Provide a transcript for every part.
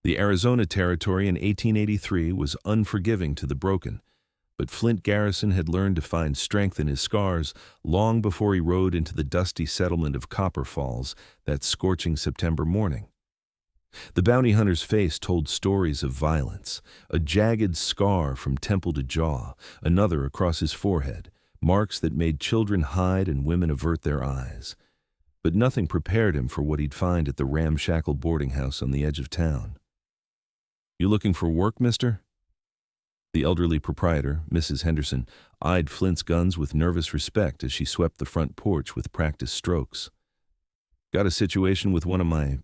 The Arizona Territory in 1883 was unforgiving to the broken, but Flint Garrison had learned to find strength in his scars long before he rode into the dusty settlement of Copper Falls that scorching September morning. The bounty hunter's face told stories of violence, a jagged scar from temple to jaw, another across his forehead, marks that made children hide and women avert their eyes. But nothing prepared him for what he'd find at the ramshackle boarding house on the edge of town. "You looking for work, mister?" The elderly proprietor, Mrs. Henderson, eyed Flint's guns with nervous respect as she swept the front porch with practiced strokes. "Got a situation with one of my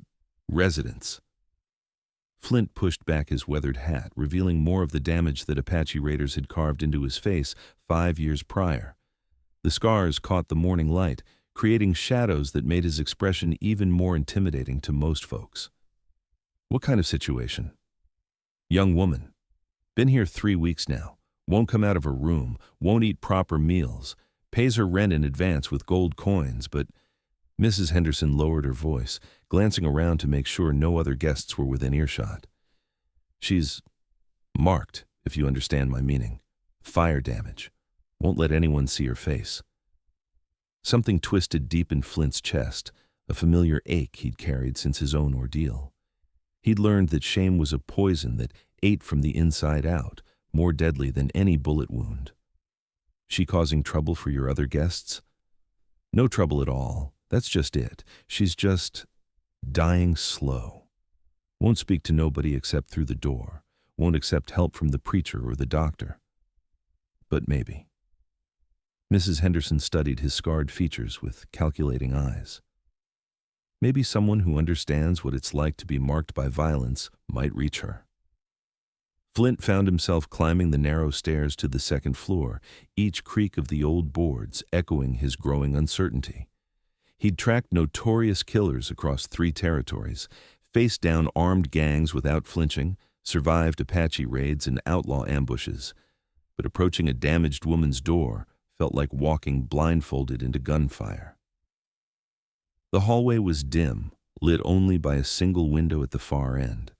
residents." Flint pushed back his weathered hat, revealing more of the damage that Apache raiders had carved into his face 5 years prior. The scars caught the morning light, creating shadows that made his expression even more intimidating to most folks. "What kind of situation?" "Young woman. Been here 3 weeks now. Won't come out of her room, won't eat proper meals, pays her rent in advance with gold coins, but—" Mrs. Henderson lowered her voice, glancing around to make sure no other guests were within earshot. "She's marked, if you understand my meaning. Fire damage. Won't let anyone see her face." Something twisted deep in Flint's chest, a familiar ache he'd carried since his own ordeal. He'd learned that shame was a poison that ate from the inside out, more deadly than any bullet wound. "She causing trouble for your other guests?" "No trouble at all. That's just it. She's just dying slow. Won't speak to nobody except through the door. Won't accept help from the preacher or the doctor. But maybe." Mrs. Henderson studied his scarred features with calculating eyes. Maybe someone who understands what it's like to be marked by violence might reach her. Flint found himself climbing the narrow stairs to the second floor, each creak of the old boards echoing his growing uncertainty. He'd tracked notorious killers across 3 territories, faced down armed gangs without flinching, survived Apache raids and outlaw ambushes. But approaching a damaged woman's door felt like walking blindfolded into gunfire. The hallway was dim, lit only by a single window at the far end.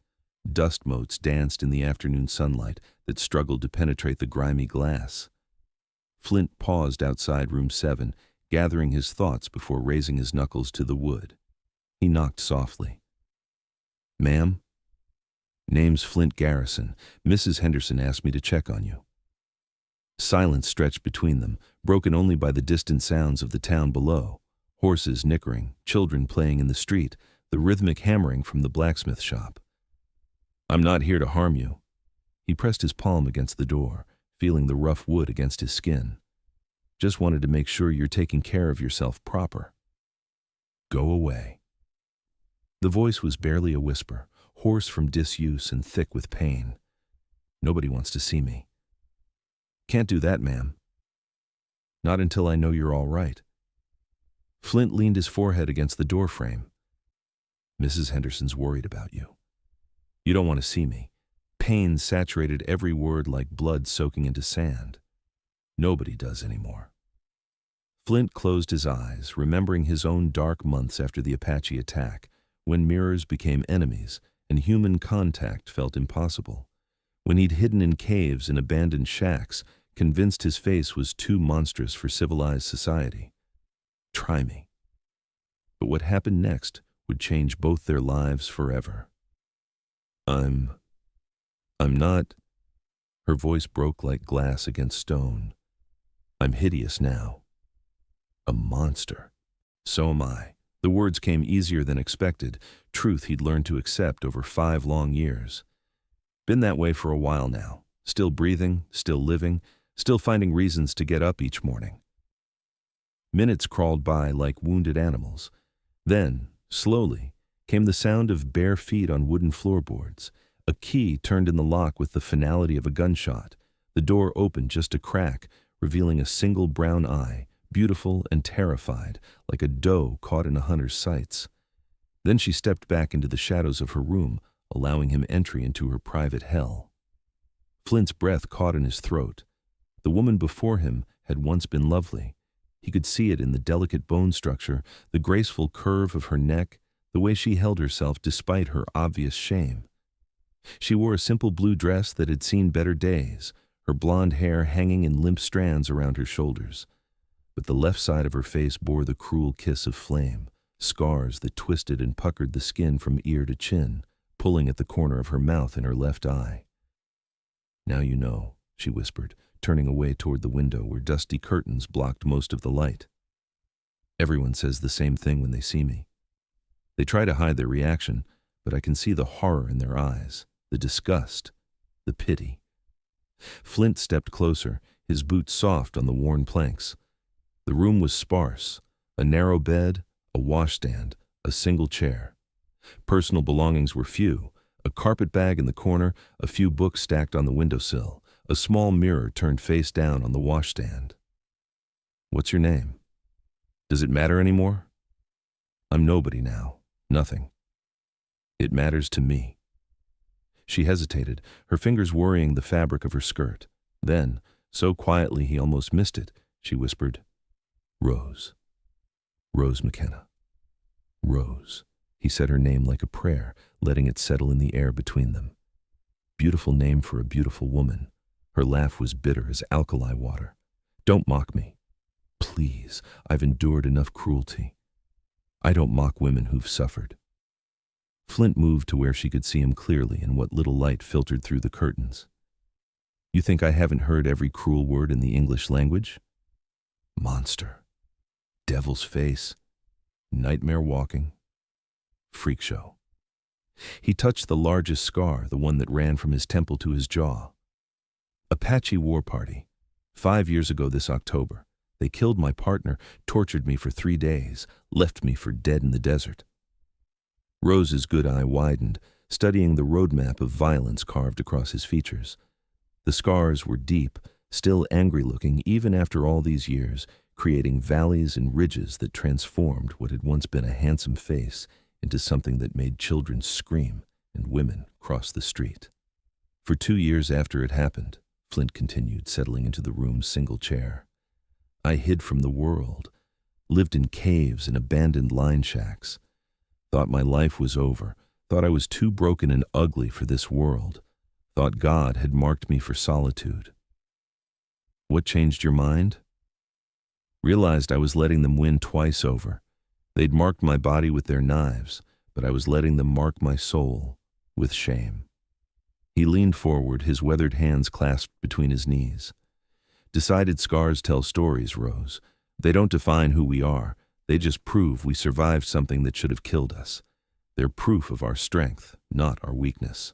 Dust motes danced in the afternoon sunlight that struggled to penetrate the grimy glass. Flint paused outside room 7, gathering his thoughts before raising his knuckles to the wood. He knocked softly. "Ma'am?" "Name's Flint Garrison. Mrs. Henderson asked me to check on you." Silence stretched between them, broken only by the distant sounds of the town below. Horses nickering, children playing in the street, the rhythmic hammering from the blacksmith shop. "I'm not here to harm you." He pressed his palm against the door, feeling the rough wood against his skin. "Just wanted to make sure you're taking care of yourself proper." "Go away." The voice was barely a whisper, hoarse from disuse and thick with pain. "Nobody wants to see me." "Can't do that, ma'am." "Not until I know you're all right." Flint leaned his forehead against the doorframe. "Mrs. Henderson's worried about you. You don't want to see me." Pain saturated every word like blood soaking into sand. "Nobody does anymore." Flint closed his eyes, remembering his own dark months after the Apache attack, when mirrors became enemies and human contact felt impossible. When he'd hidden in caves and abandoned shacks, convinced his face was too monstrous for civilized society. Try me. But what happened next would change both their lives forever. I'm not." Her voice broke like glass against stone. "I'm hideous now. A monster. So am I." The words came easier than expected, truth he'd learned to accept over 5 long years. Been that way for a while now, still breathing, still living, still finding reasons to get up each morning. Minutes crawled by like wounded animals. Then, slowly, came the sound of bare feet on wooden floorboards. A key turned in the lock with the finality of a gunshot. The door opened just a crack, revealing a single brown eye, beautiful and terrified, like a doe caught in a hunter's sights. Then she stepped back into the shadows of her room, allowing him entry into her private hell. Flint's breath caught in his throat. The woman before him had once been lovely. He could see it in the delicate bone structure, the graceful curve of her neck, the way she held herself despite her obvious shame. She wore a simple blue dress that had seen better days, her blonde hair hanging in limp strands around her shoulders. But the left side of her face bore the cruel kiss of flame, scars that twisted and puckered the skin from ear to chin, pulling at the corner of her mouth and her left eye. "Now you know," she whispered, turning away toward the window where dusty curtains blocked most of the light. "Everyone says the same thing when they see me. They try to hide their reaction, but I can see the horror in their eyes, the disgust, the pity." Flint stepped closer, his boots soft on the worn planks. The room was sparse, a narrow bed, a washstand, a single chair. Personal belongings were few, a carpet bag in the corner, a few books stacked on the windowsill, a small mirror turned face down on the washstand. "What's your name? Does it matter anymore?" "I'm nobody now, nothing. It matters to me." She hesitated, her fingers worrying the fabric of her skirt. Then, so quietly he almost missed it, she whispered, "Rose. Rose McKenna. Rose." He said her name like a prayer, letting it settle in the air between them. Beautiful name for a beautiful woman. Her laugh was bitter as alkali water. "Don't mock me. Please, I've endured enough cruelty. I don't mock women who've suffered." Flint moved to where she could see him clearly in what little light filtered through the curtains. "You think I haven't heard every cruel word in the English language? Monster. Devil's face. Nightmare walking. Freak show." He touched the largest scar, the one that ran from his temple to his jaw. "Apache war party. 5 years ago this October. They killed my partner, tortured me for 3 days, left me for dead in the desert." Rose's good eye widened, studying the roadmap of violence carved across his features. The scars were deep, still angry-looking even after all these years, creating valleys and ridges that transformed what had once been a handsome face into something that made children scream and women cross the street. "For 2 years after it happened," Flint continued, settling into the room's single chair, "I hid from the world, lived in caves and abandoned line shacks. Thought my life was over, thought I was too broken and ugly for this world, thought God had marked me for solitude." "What changed your mind?" "Realized I was letting them win twice over. They'd marked my body with their knives, but I was letting them mark my soul with shame." He leaned forward, his weathered hands clasped between his knees. "Decided scars tell stories, Rose. They don't define who we are. They just prove we survived something that should have killed us. They're proof of our strength, not our weakness."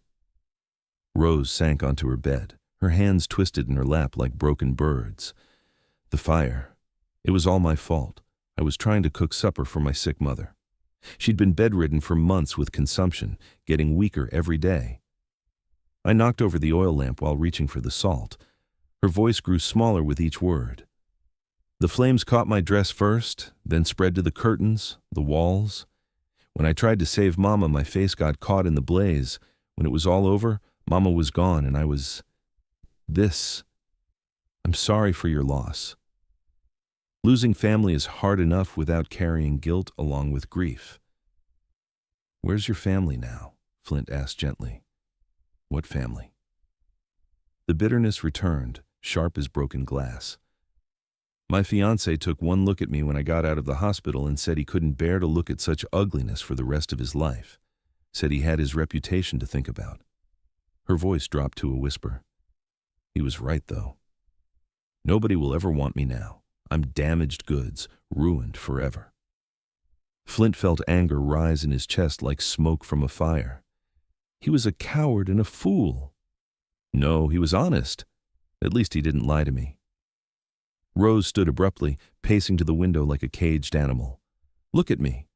Rose sank onto her bed, her hands twisted in her lap like broken birds. "The fire. It was all my fault. I was trying to cook supper for my sick mother. She'd been bedridden for months with consumption, getting weaker every day. I knocked over the oil lamp while reaching for the salt." Her voice grew smaller with each word. "The flames caught my dress first, then spread to the curtains, the walls. When I tried to save Mama, my face got caught in the blaze. When it was all over, Mama was gone and I was... this. I'm sorry for your loss. Losing family is hard enough without carrying guilt along with grief." "Where's your family now?" Flint asked gently. "What family?" The bitterness returned, sharp as broken glass. "My fiancé took one look at me when I got out of the hospital and said he couldn't bear to look at such ugliness for the rest of his life. Said he had his reputation to think about." Her voice dropped to a whisper. "He was right, though. Nobody will ever want me now. I'm damaged goods, ruined forever." Flint felt anger rise in his chest like smoke from a fire. He was a coward and a fool. No, he was honest. At least he didn't lie to me. Rose stood abruptly, pacing to the window like a caged animal. "Look at me."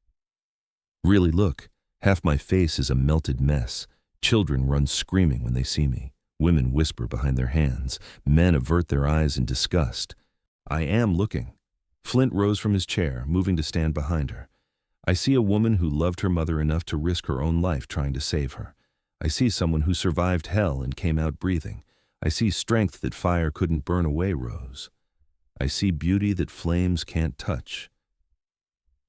"Really look. Half my face is a melted mess. Children run screaming when they see me. Women whisper behind their hands. Men avert their eyes in disgust. I am looking." Flint rose from his chair, moving to stand behind her. "I see a woman who loved her mother enough to risk her own life trying to save her. I see someone who survived hell and came out breathing. I see strength that fire couldn't burn away, Rose. I see beauty that flames can't touch."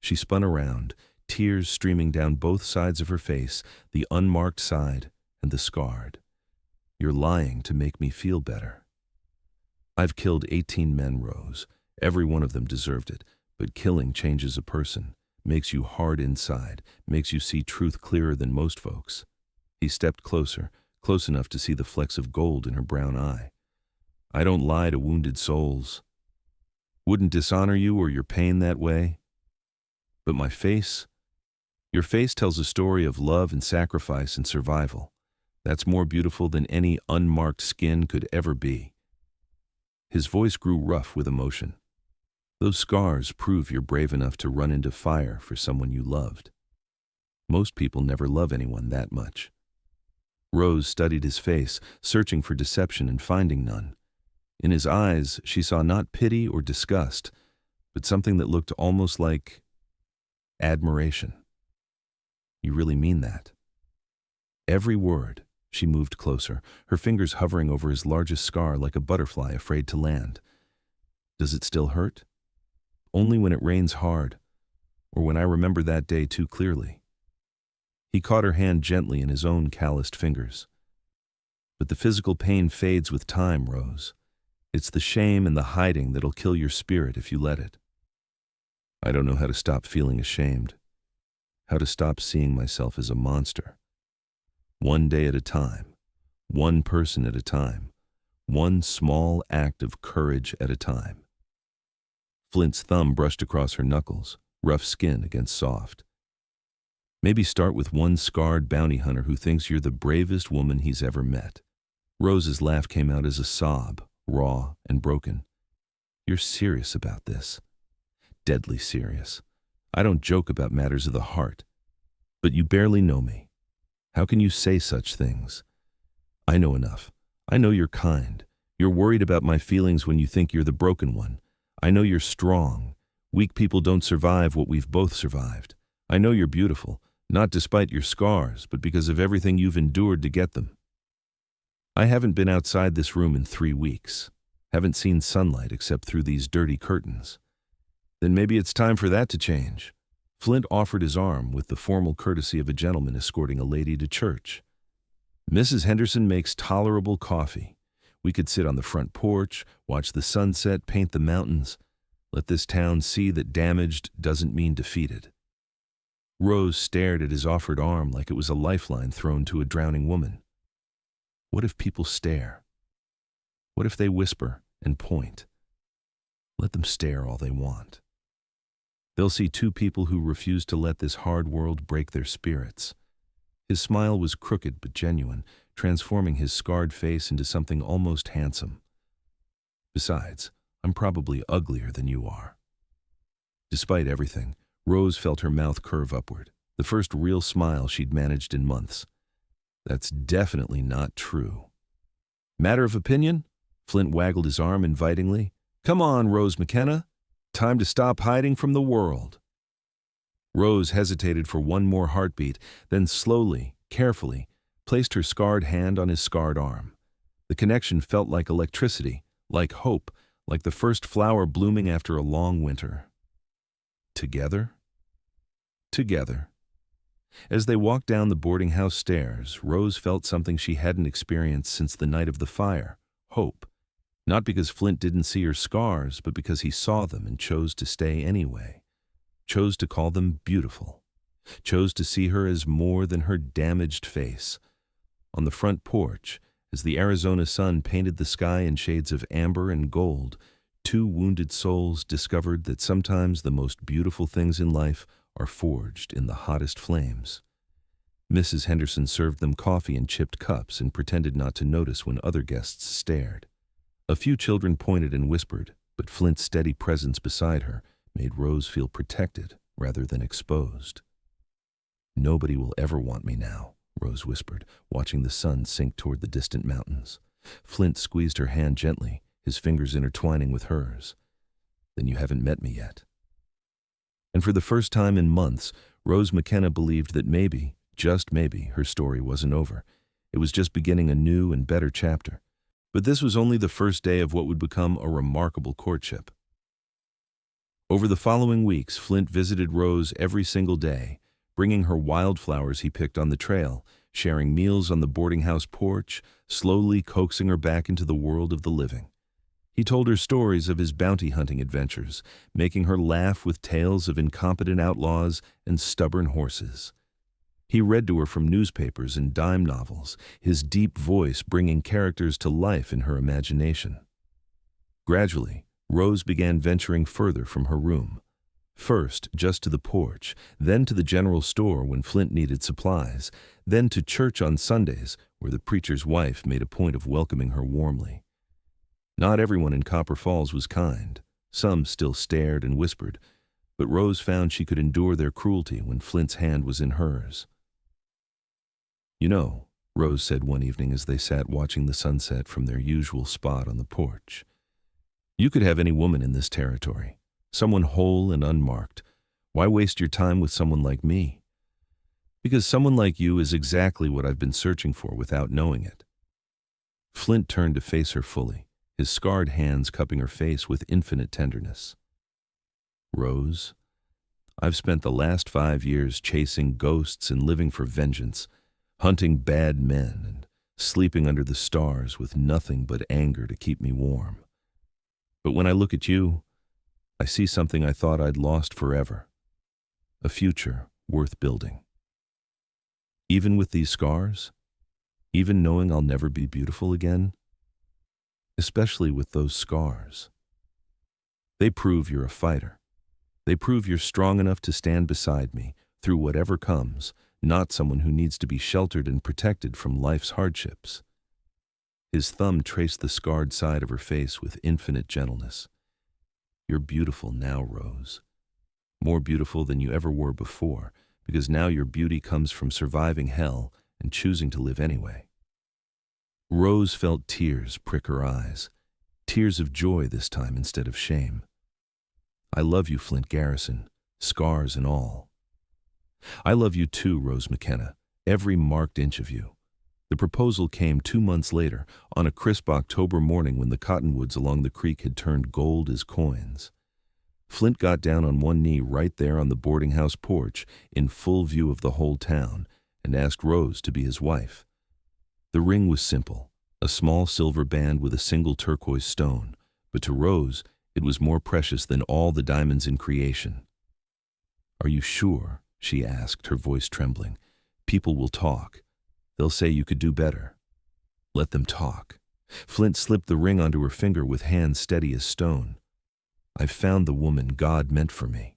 She spun around, tears streaming down both sides of her face, the unmarked side and the scarred. You're lying to make me feel better. I've killed 18 men, Rose. Every one of them deserved it, but killing changes a person, makes you hard inside, makes you see truth clearer than most folks. He stepped closer, close enough to see the flecks of gold in her brown eye. I don't lie to wounded souls. Wouldn't dishonor you or your pain that way. But my face? Your face tells a story of love and sacrifice and survival. That's more beautiful than any unmarked skin could ever be. His voice grew rough with emotion. Those scars prove you're brave enough to run into fire for someone you loved. Most people never love anyone that much. Rose studied his face, searching for deception and finding none. In his eyes, she saw not pity or disgust, but something that looked almost like admiration. You really mean that? Every word. She moved closer, her fingers hovering over his largest scar like a butterfly afraid to land. Does it still hurt? Only when it rains hard, or when I remember that day too clearly. He caught her hand gently in his own calloused fingers. But the physical pain fades with time, Rose. It's the shame and the hiding that'll kill your spirit if you let it. I don't know how to stop feeling ashamed, how to stop seeing myself as a monster. One day at a time, one person at a time, one small act of courage at a time. Flint's thumb brushed across her knuckles, rough skin against soft. Maybe start with one scarred bounty hunter who thinks you're the bravest woman he's ever met. Rose's laugh came out as a sob, raw and broken. You're serious about this. Deadly serious. I don't joke about matters of the heart. But you barely know me. How can you say such things? I know enough. I know you're kind. You're worried about my feelings when you think you're the broken one. I know you're strong. Weak people don't survive what we've both survived. I know you're beautiful, not despite your scars, but because of everything you've endured to get them. I haven't been outside this room in 3 weeks. Haven't seen sunlight except through these dirty curtains. Then maybe it's time for that to change. Flint offered his arm with the formal courtesy of a gentleman escorting a lady to church. Mrs. Henderson makes tolerable coffee. We could sit on the front porch, watch the sunset, paint the mountains. Let this town see that damaged doesn't mean defeated. Rose stared at his offered arm like it was a lifeline thrown to a drowning woman. What if people stare? What if they whisper and point? Let them stare all they want. They'll see 2 people who refuse to let this hard world break their spirits. His smile was crooked but genuine, transforming his scarred face into something almost handsome. Besides, I'm probably uglier than you are. Despite everything, Rose felt her mouth curve upward, the first real smile she'd managed in months. That's definitely not true. Matter of opinion? Flint waggled his arm invitingly. Come on, Rose McKenna. Time to stop hiding from the world. Rose hesitated for one more heartbeat, then slowly, carefully, placed her scarred hand on his scarred arm. The connection felt like electricity, like hope, like the first flower blooming after a long winter. Together? Together. As they walked down the boarding house stairs, Rose felt something she hadn't experienced since the night of the fire, hope. Not because Flint didn't see her scars, but because he saw them and chose to stay anyway. Chose to call them beautiful. Chose to see her as more than her damaged face. On the front porch, as the Arizona sun painted the sky in shades of amber and gold, 2 wounded souls discovered that sometimes the most beautiful things in life are forged in the hottest flames. Mrs. Henderson served them coffee in chipped cups and pretended not to notice when other guests stared. A few children pointed and whispered, but Flint's steady presence beside her made Rose feel protected rather than exposed. Nobody will ever want me now, Rose whispered, watching the sun sink toward the distant mountains. Flint squeezed her hand gently, his fingers intertwining with hers. Then you haven't met me yet. And for the first time in months, Rose McKenna believed that maybe, just maybe, her story wasn't over. It was just beginning a new and better chapter. But this was only the first day of what would become a remarkable courtship. Over the following weeks, Flint visited Rose every single day, bringing her wildflowers he picked on the trail, sharing meals on the boarding house porch, slowly coaxing her back into the world of the living. He told her stories of his bounty hunting adventures, making her laugh with tales of incompetent outlaws and stubborn horses. He read to her from newspapers and dime novels, his deep voice bringing characters to life in her imagination. Gradually, Rose began venturing further from her room. First, just to the porch, then to the general store when Flint needed supplies, then to church on Sundays, where the preacher's wife made a point of welcoming her warmly. Not everyone in Copper Falls was kind. Some still stared and whispered, but Rose found she could endure their cruelty when Flint's hand was in hers. "You know," Rose said one evening as they sat watching the sunset from their usual spot on the porch, "you could have any woman in this territory, someone whole and unmarked. Why waste your time with someone like me? Because someone like you is exactly what I've been searching for without knowing it." Flint turned to face her fully, his scarred hands cupping her face with infinite tenderness. "Rose, I've spent the last 5 years chasing ghosts and living for vengeance, hunting bad men and sleeping under the stars with nothing but anger to keep me warm. But when I look at you, I see something I thought I'd lost forever. A future worth building. Even with these scars, even knowing I'll never be beautiful again, especially with those scars. They prove you're a fighter. They prove you're strong enough to stand beside me through whatever comes, not someone who needs to be sheltered and protected from life's hardships." His thumb traced the scarred side of her face with infinite gentleness. "You're beautiful now, Rose. More beautiful than you ever were before, because now your beauty comes from surviving hell and choosing to live anyway." Rose felt tears prick her eyes, tears of joy this time instead of shame. "I love you, Flint Garrison, scars and all." "I love you too, Rose McKenna, every marked inch of you." The proposal came 2 months later, on a crisp October morning when the cottonwoods along the creek had turned gold as coins. Flint got down on one knee right there on the boarding house porch, in full view of the whole town, and asked Rose to be his wife. The ring was simple, a small silver band with a single turquoise stone, but to Rose, it was more precious than all the diamonds in creation. "Are you sure?" she asked, her voice trembling. "People will talk. They'll say you could do better." "Let them talk." Flint slipped the ring onto her finger with hands steady as stone. "I've found the woman God meant for me.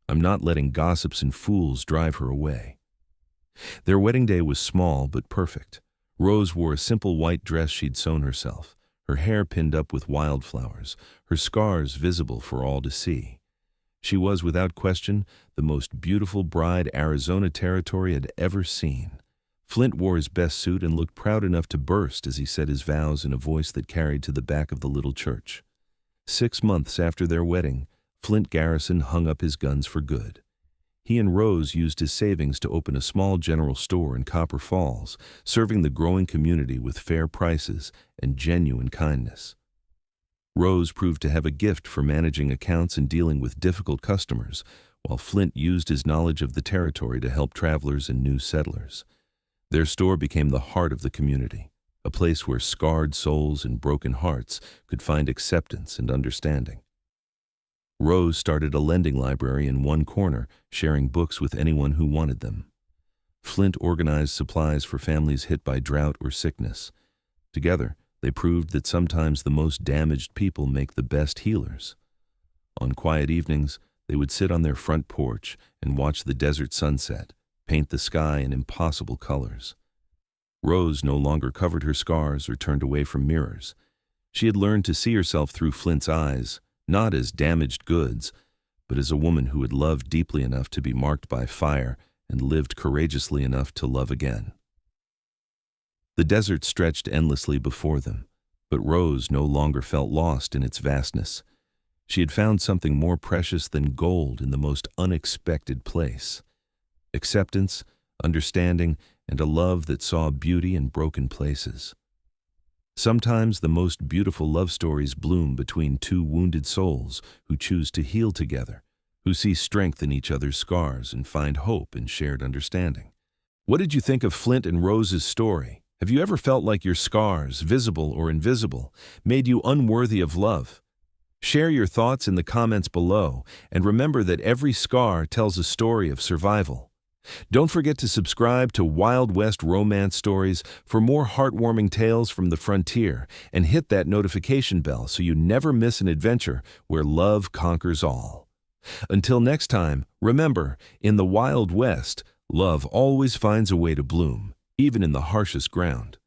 I'm not letting gossips and fools drive her away." Their wedding day was small but perfect. Rose wore a simple white dress she'd sewn herself, her hair pinned up with wildflowers, her scars visible for all to see. She was, without question, the most beautiful bride Arizona Territory had ever seen. Flint wore his best suit and looked proud enough to burst as he said his vows in a voice that carried to the back of the little church. 6 months after their wedding, Flint Garrison hung up his guns for good. He and Rose used his savings to open a small general store in Copper Falls, serving the growing community with fair prices and genuine kindness. Rose proved to have a gift for managing accounts and dealing with difficult customers, while Flint used his knowledge of the territory to help travelers and new settlers. Their store became the heart of the community, a place where scarred souls and broken hearts could find acceptance and understanding. Rose started a lending library in one corner, sharing books with anyone who wanted them. Flint organized supplies for families hit by drought or sickness. Together, they proved that sometimes the most damaged people make the best healers. On quiet evenings, they would sit on their front porch and watch the desert sunset, paint the sky in impossible colors. Rose no longer covered her scars or turned away from mirrors. She had learned to see herself through Flint's eyes, not as damaged goods, but as a woman who had loved deeply enough to be marked by fire and lived courageously enough to love again. The desert stretched endlessly before them, but Rose no longer felt lost in its vastness. She had found something more precious than gold in the most unexpected place: acceptance, understanding, and a love that saw beauty in broken places. Sometimes the most beautiful love stories bloom between two wounded souls who choose to heal together, who see strength in each other's scars and find hope in shared understanding. What did you think of Flint and Rose's story? Have you ever felt like your scars, visible or invisible, made you unworthy of love? Share your thoughts in the comments below, and remember that every scar tells a story of survival. Don't forget to subscribe to Wild West Romance Stories for more heartwarming tales from the frontier, and hit that notification bell so you never miss an adventure where love conquers all. Until next time, remember, in the Wild West, love always finds a way to bloom, even in the harshest ground.